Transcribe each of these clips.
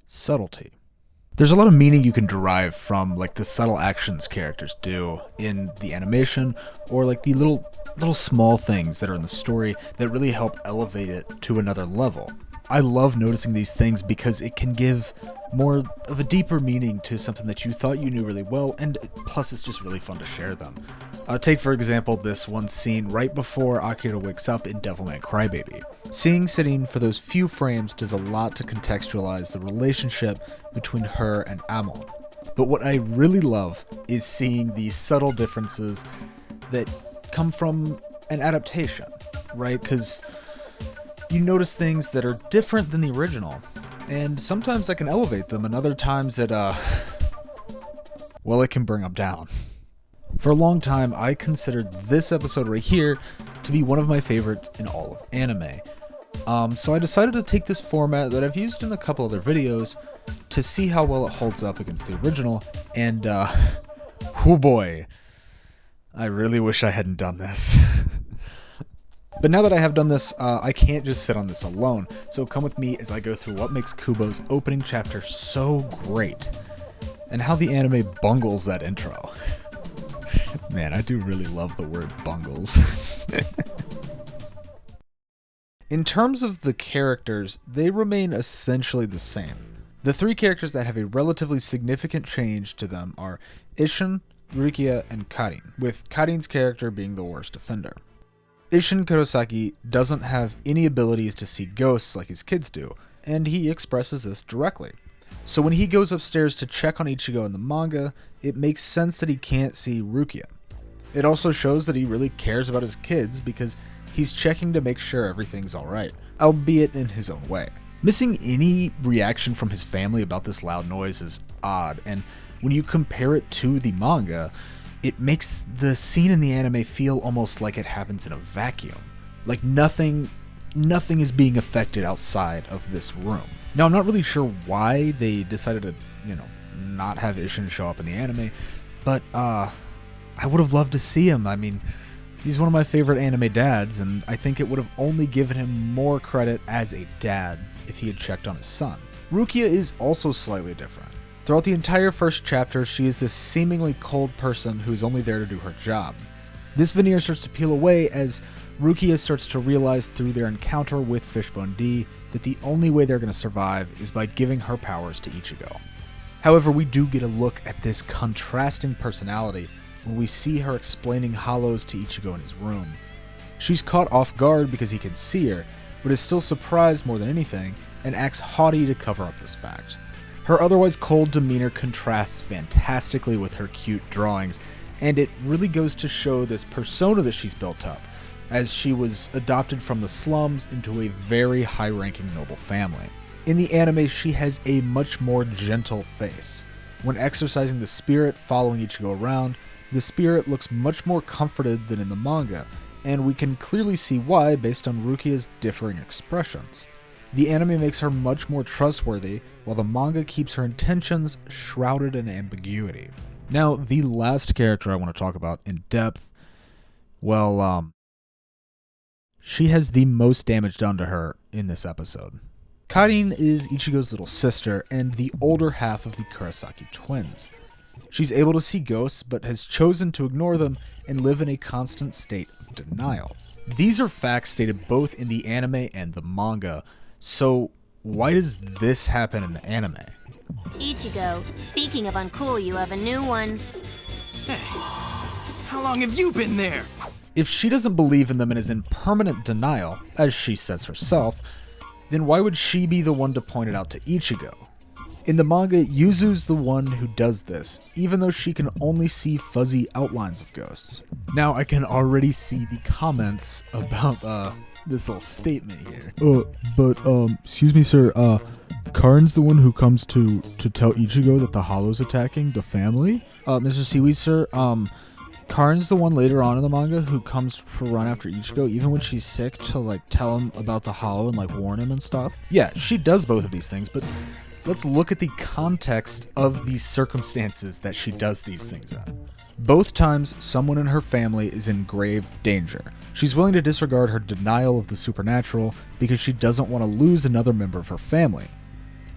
Subtlety. There's a lot of meaning you can derive from like the subtle actions characters do in the animation, or like the little small things that are in the story that really help elevate it to another level. I love noticing these things because it can give more of a deeper meaning to something that you thought you knew really well, and plus it's just really fun to share them. Take for example this one scene right before Akira wakes up in Devilman Crybaby. Seeing Serene for those few frames does a lot to contextualize the relationship between her and Amon. But what I really love is seeing these subtle differences that come from an adaptation, right? Because you notice things that are different than the original, and sometimes that can elevate them, and other times it, well, it can bring them down. For a long time, I considered this episode right here to be one of my favorites in all of anime. So I decided to take this format that I've used in a couple other videos to see how well it holds up against the original, and, oh boy, I really wish I hadn't done this. But now that I have done this, I can't just sit on this alone, so come with me as I go through what makes Kubo's opening chapter so great, and how the anime bungles that intro. Man, I do really love the word bungles. In terms of the characters, they remain essentially the same. The three characters that have a relatively significant change to them are Isshin, Rukia, and Karin, with Karin's character being the worst offender. Isshin Kurosaki doesn't have any abilities to see ghosts like his kids do, and he expresses this directly. So when he goes upstairs to check on Ichigo in the manga, it makes sense that he can't see Rukia. It also shows that he really cares about his kids because he's checking to make sure everything's alright, albeit in his own way. Missing any reaction from his family about this loud noise is odd, and when you compare it to the manga, it makes the scene in the anime feel almost like it happens in a vacuum. Like nothing is being affected outside of this room. Now, I'm not really sure why they decided to, not have Isshin show up in the anime, but I would have loved to see him. I mean, he's one of my favorite anime dads, and I think it would have only given him more credit as a dad if he had checked on his son. Rukia is also slightly different. Throughout the entire first chapter, she is this seemingly cold person who's only there to do her job. This veneer starts to peel away as Rukia starts to realize through their encounter with Fishbone D that the only way they're going to survive is by giving her powers to Ichigo. However, we do get a look at this contrasting personality when we see her explaining hollows to Ichigo in his room. She's caught off guard because he can see her, but is still surprised more than anything and acts haughty to cover up this fact. Her otherwise cold demeanor contrasts fantastically with her cute drawings, and it really goes to show this persona that she's built up, as she was adopted from the slums into a very high-ranking noble family. In the anime, she has a much more gentle face. When exercising the spirit following Ichigo around, the spirit looks much more comforted than in the manga, and we can clearly see why based on Rukia's differing expressions. The anime makes her much more trustworthy, while the manga keeps her intentions shrouded in ambiguity. Now, the last character I want to talk about in depth, well, she has the most damage done to her in this episode. Karin is Ichigo's little sister and the older half of the Kurosaki twins. She's able to see ghosts, but has chosen to ignore them and live in a constant state of denial. These are facts stated both in the anime and the manga, so why does this happen in the anime? Ichigo, speaking of uncool, you have a new one. Hey, how long have you been there? If she doesn't believe in them and is in permanent denial, as she says herself, then why would she be the one to point it out to Ichigo? In the manga, Yuzu's the one who does this, even though she can only see fuzzy outlines of ghosts. Now, I can already see the comments about, this little statement here. Excuse me, sir, Karin's the one who comes to tell Ichigo that the Hollow's attacking the family? Mr. Seaweed, sir, Karin's the one later on in the manga who comes to run after Ichigo, even when she's sick, to, like, tell him about the Hollow and, like, warn him and stuff. Yeah, she does both of these things, but let's look at the context of these circumstances that she does these things in. Both times, someone in her family is in grave danger. She's willing to disregard her denial of the supernatural because she doesn't want to lose another member of her family.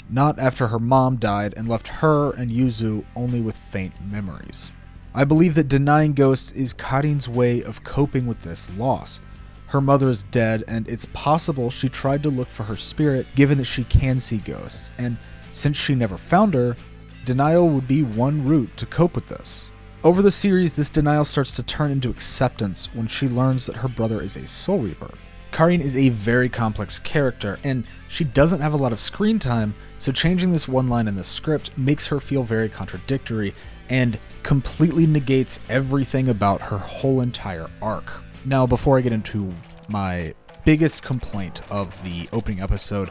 not after her mom died and left her and Yuzu only with faint memories. I believe that denying ghosts is Karin's way of coping with this loss. Her mother is dead, and it's possible she tried to look for her spirit given that she can see ghosts, and since she never found her, denial would be one route to cope with this. Over the series, this denial starts to turn into acceptance when she learns that her brother is a Soul Reaper. Karin is a very complex character, and she doesn't have a lot of screen time, so changing this one line in the script makes her feel very contradictory and completely negates everything about her whole entire arc. Now, before I get into my biggest complaint of the opening episode,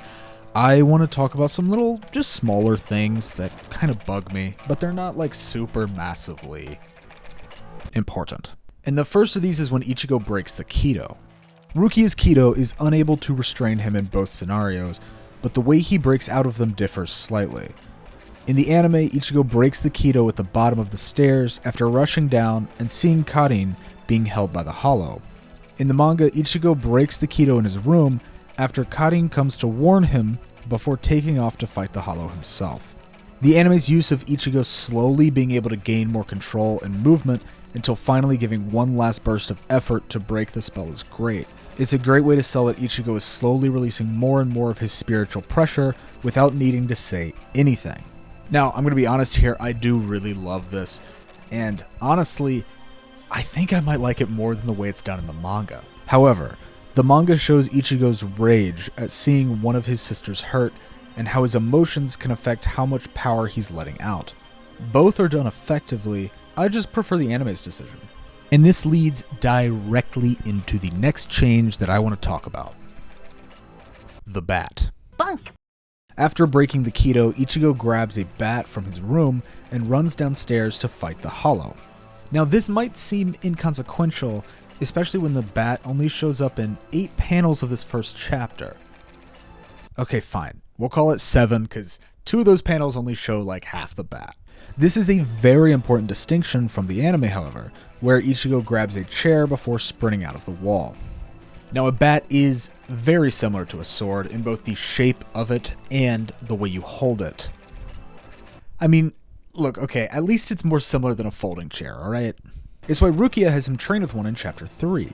I want to talk about some little, just smaller things that kind of bug me, but they're not like super massively important. And the first of these is when Ichigo breaks the Kido. Rukia's Kido is unable to restrain him in both scenarios, but the way he breaks out of them differs slightly. In the anime, Ichigo breaks the Kido at the bottom of the stairs after rushing down and seeing Karin being held by the hollow. In the manga, Ichigo breaks the Kido in his room after Karin comes to warn him before taking off to fight the hollow himself. The anime's use of Ichigo slowly being able to gain more control and movement until finally giving one last burst of effort to break the spell is great. It's a great way to sell that Ichigo is slowly releasing more and more of his spiritual pressure without needing to say anything. Now, I'm going to be honest here, I do really love this, and honestly, I think I might like it more than the way it's done in the manga. However, the manga shows Ichigo's rage at seeing one of his sisters hurt and how his emotions can affect how much power he's letting out. Both are done effectively, I just prefer the anime's decision. And this leads directly into the next change that I want to talk about. The bat. Bunk! After breaking the Kido, Ichigo grabs a bat from his room and runs downstairs to fight the hollow. Now this might seem inconsequential, especially when the bat only shows up in 8 panels of this first chapter. Okay, fine. We'll call it 7 because 2 of those panels only show like half the bat. This is a very important distinction from the anime, however, where Ichigo grabs a chair before sprinting out of the wall. Now, a bat is very similar to a sword in both the shape of it and the way you hold it. I mean, look, okay, at least it's more similar than a folding chair, alright? It's why Rukia has him train with one in Chapter 3.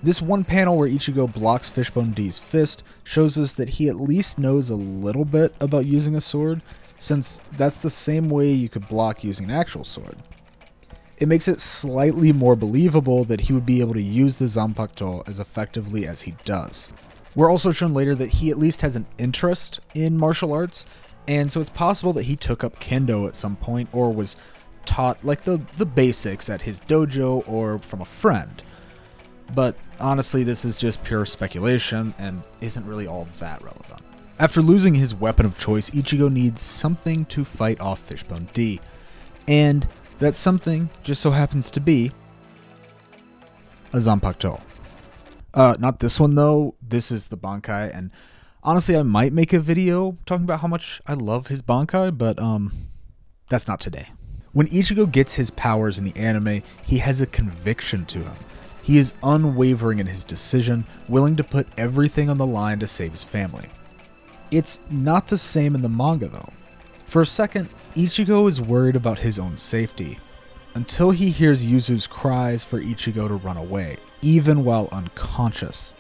This one panel where Ichigo blocks Fishbone D's fist shows us that he at least knows a little bit about using a sword, since that's the same way you could block using an actual sword. It makes it slightly more believable that he would be able to use the Zanpakuto as effectively as he does. We're also shown later that he at least has an interest in martial arts, and so it's possible that he took up kendo at some point or was taught like the basics at his dojo or from a friend. But honestly, this is just pure speculation and isn't really all that relevant. After losing his weapon of choice, Ichigo needs something to fight off Fishbone D, and that something just so happens to be a Zanpakuto. Not this one though, this is the Bankai, and honestly I might make a video talking about how much I love his Bankai, but that's not today. When Ichigo gets his powers in the anime, he has a conviction to him. He is unwavering in his decision, willing to put everything on the line to save his family. It's not the same in the manga though. For a second, Ichigo is worried about his own safety, until he hears Yuzu's cries for Ichigo to run away, even while unconscious.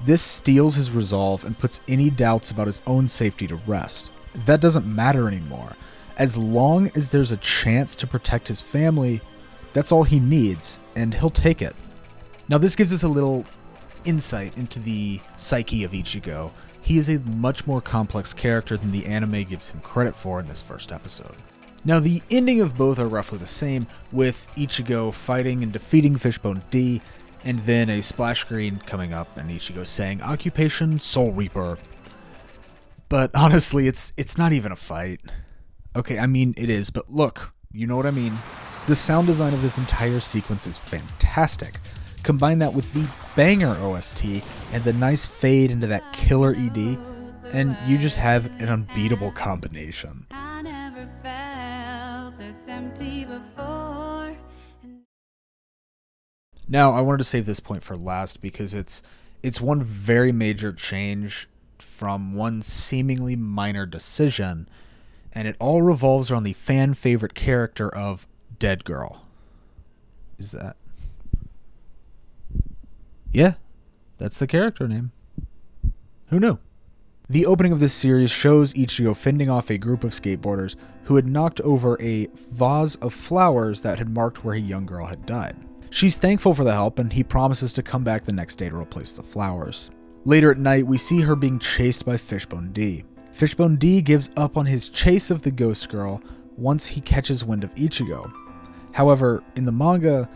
This steals his resolve and puts any doubts about his own safety to rest. That doesn't matter anymore. As long as there's a chance to protect his family, that's all he needs, and he'll take it. Now this gives us a little insight into the psyche of Ichigo. He is a much more complex character than the anime gives him credit for in this first episode. Now the ending of both are roughly the same, with Ichigo fighting and defeating Fishbone D, and then a splash screen coming up and Ichigo saying, "Occupation Soul Reaper." But honestly, it's not even a fight. Okay, I mean it is, but look, you know what I mean. The sound design of this entire sequence is fantastic. Combine that with the banger OST and the nice fade into that killer ED, and you just have an unbeatable combination. I never felt this empty before. Now, I wanted to save this point for last because it's one very major change from one seemingly minor decision, and it all revolves around the fan favorite character of Dead Girl. Is that? Yeah, that's the character name. Who knew? The opening of this series shows Ichigo fending off a group of skateboarders who had knocked over a vase of flowers that had marked where a young girl had died. She's thankful for the help, and he promises to come back the next day to replace the flowers. Later at night, we see her being chased by Fishbone D. Fishbone D gives up on his chase of the ghost girl once he catches wind of Ichigo. However, in the manga,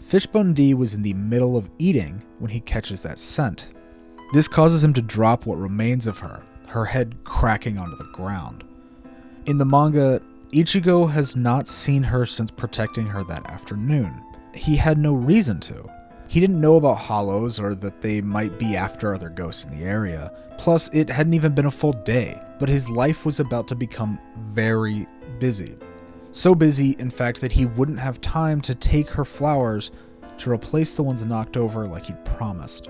Fishbone D was in the middle of eating when he catches that scent. This causes him to drop what remains of her, her head cracking onto the ground. In the manga, Ichigo has not seen her since protecting her that afternoon. He had no reason to. He didn't know about hollows or that they might be after other ghosts in the area. Plus, it hadn't even been a full day, but his life was about to become very busy. So busy, in fact, that he wouldn't have time to take her flowers to replace the ones knocked over like he'd promised.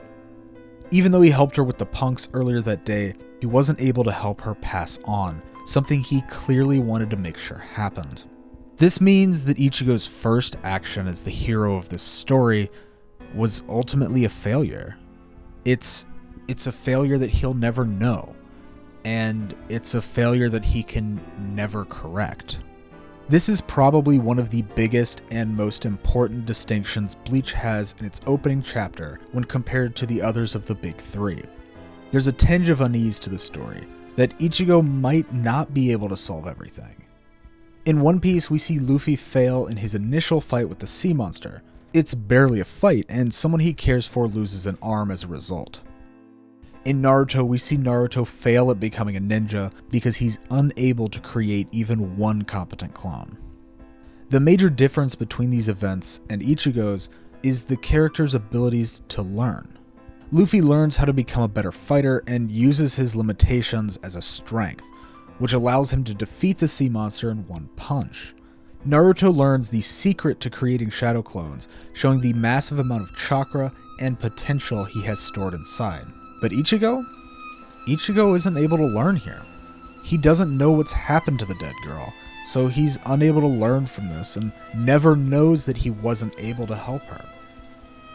Even though he helped her with the punks earlier that day, he wasn't able to help her pass on, something he clearly wanted to make sure happened. This means that Ichigo's first action as the hero of this story was ultimately a failure. It's a failure that he'll never know, and it's a failure that he can never correct. This is probably one of the biggest and most important distinctions Bleach has in its opening chapter when compared to the others of the big three. There's a tinge of unease to the story, that Ichigo might not be able to solve everything. In One Piece, we see Luffy fail in his initial fight with the sea monster. It's barely a fight, and someone he cares for loses an arm as a result. In Naruto, we see Naruto fail at becoming a ninja because he's unable to create even one competent clone. The major difference between these events and Ichigo's is the character's abilities to learn. Luffy learns how to become a better fighter and uses his limitations as a strength, which allows him to defeat the sea monster in one punch. Naruto learns the secret to creating shadow clones, showing the massive amount of chakra and potential he has stored inside. But Ichigo isn't able to learn here. He doesn't know what's happened to the dead girl, so he's unable to learn from this and never knows that he wasn't able to help her.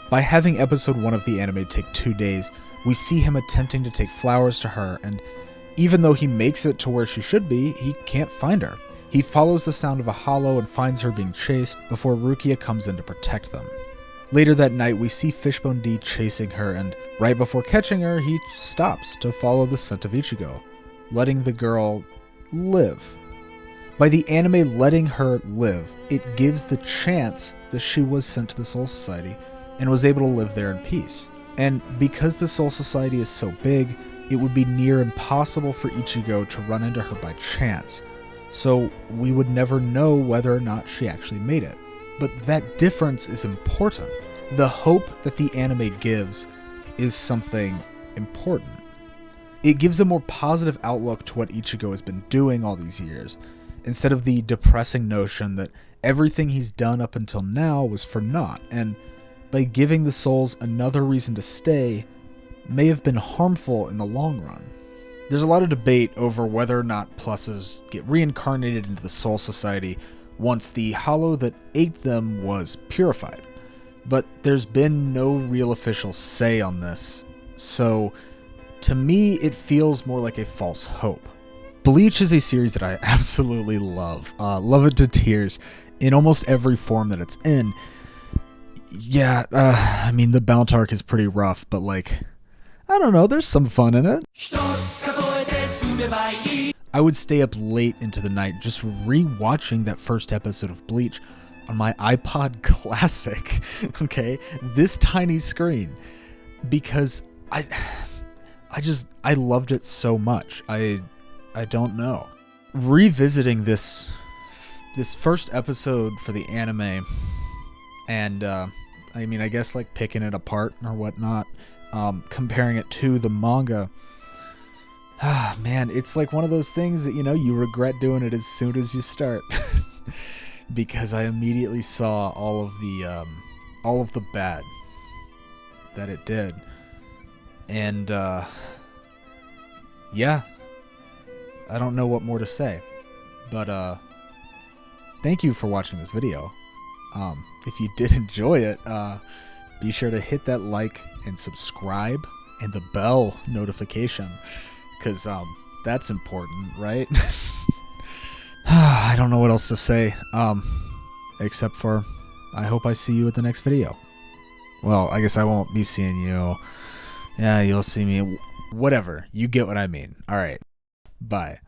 By having episode 1 of the anime take 2 days, we see him attempting to take flowers to her, and even though he makes it to where she should be, he can't find her. He follows the sound of a hollow and finds her being chased before Rukia comes in to protect them. Later that night, we see Fishbone D chasing her, and right before catching her, he stops to follow the scent of Ichigo, letting the girl live. By the anime letting her live, it gives the chance that she was sent to the Soul Society and was able to live there in peace. And because the Soul Society is so big, it would be near impossible for Ichigo to run into her by chance, so we would never know whether or not she actually made it. But that difference is important. The hope that the anime gives is something important. It gives a more positive outlook to what Ichigo has been doing all these years, instead of the depressing notion that everything he's done up until now was for naught, and by giving the souls another reason to stay, may have been harmful in the long run. There's a lot of debate over whether or not pluses get reincarnated into the Soul Society once the hollow that ate them was purified, but there's been no real official say on this, so to me it feels more like a false hope. Bleach is a series that I absolutely love. Love it to tears in almost every form that it's in. Yeah, I mean, the Bound arc is pretty rough, but like, I don't know, there's some fun in it. I would stay up late into the night just re-watching that first episode of Bleach on my iPod Classic, okay? This tiny screen, because I loved it so much. I don't know. Revisiting this first episode for the anime, and I mean, I guess like picking it apart or whatnot, comparing it to the manga. Man, it's like one of those things that, you know, you regret doing it as soon as you start. Because I immediately saw all of the bad that it did. And yeah, I don't know what more to say, but thank you for watching this video. If you did enjoy it, be sure to hit that like and subscribe and the bell notification, because that's important, right? I don't know what else to say, except for I hope I see you at the next video. Well, I guess I won't be seeing you. Yeah, you'll see me. Whatever. You get what I mean. All right. Bye.